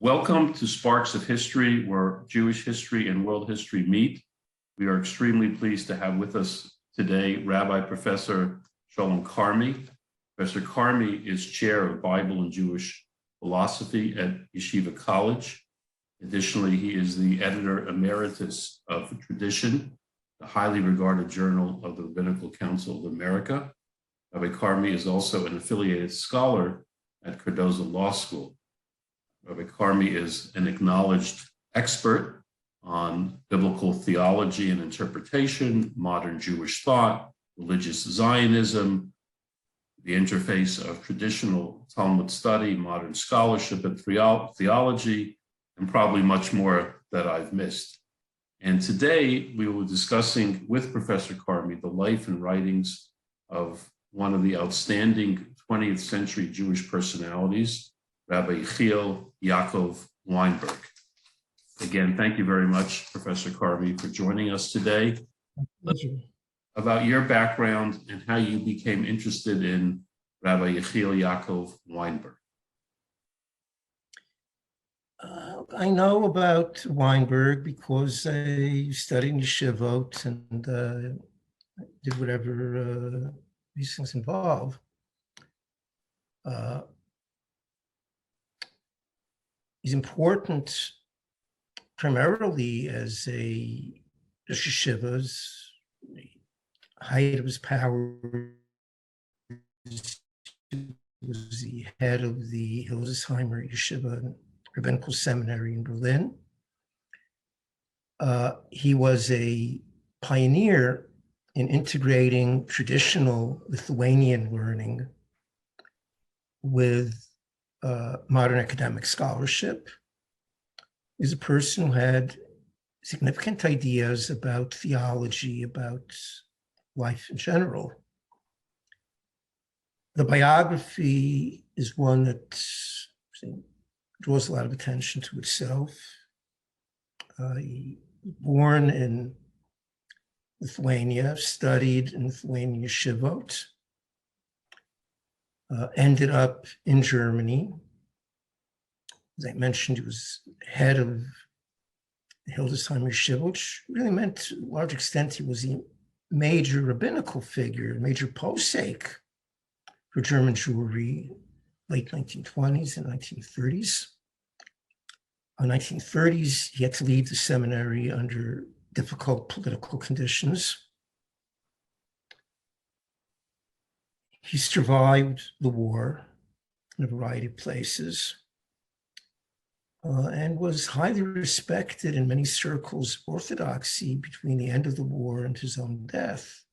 Welcome to Sparks of History, where Jewish history and world history meet. We are extremely pleased to have with us today Rabbi Professor Shalom Carmy. Professor Carmy is chair of Bible and Jewish philosophy at Yeshiva College. Additionally, he is the editor emeritus of Tradition, the highly regarded journal of the Rabbinical Council of America. Rabbi Carmy is also an affiliated scholar at Cardozo Law School. Rabbi Carmy is an acknowledged expert on biblical theology and interpretation, modern Jewish thought, religious Zionism, the interface of traditional Talmud study, modern scholarship and theology, and probably much more that I've missed. And today we will be discussing with Professor Carmy the life and writings of one of the outstanding 20th century Jewish personalities, Rabbi Yechiel Yaakov Weinberg. Again, thank you very much, Professor Carmy, for joining us today. About your background and how you became interested in Rabbi Yechiel Yaakov Weinberg. I know about Weinberg because I studied in Yeshivot and did whatever these things involve. He's important primarily as a Yeshiva's height of his power. He was the head of the Hildesheimer Yeshiva Rabbinical Seminary in Berlin. He was a pioneer in integrating traditional Lithuanian learning with modern academic scholarship. He's a person who had significant ideas about theology, about life in general. The biography is one that draws a lot of attention to itself. He was born in Lithuania, studied in Lithuanian Yeshivot, ended up in Germany. As I mentioned, he was head of the Hildesheimer Yeshiva, which really meant to a large extent he was a major rabbinical figure, a major posek for German Jewry, late 1920s and 1930s. In the 1930s, he had to leave the seminary under difficult political conditions. He survived the war in a variety of places and was highly respected in many circles of orthodoxy between the end of the war and his own death,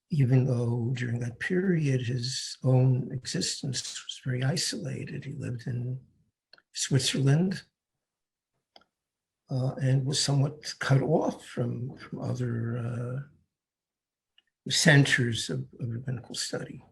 even though during that period his own existence was very isolated. He lived in Switzerland and was somewhat cut off from other centers of rabbinical study.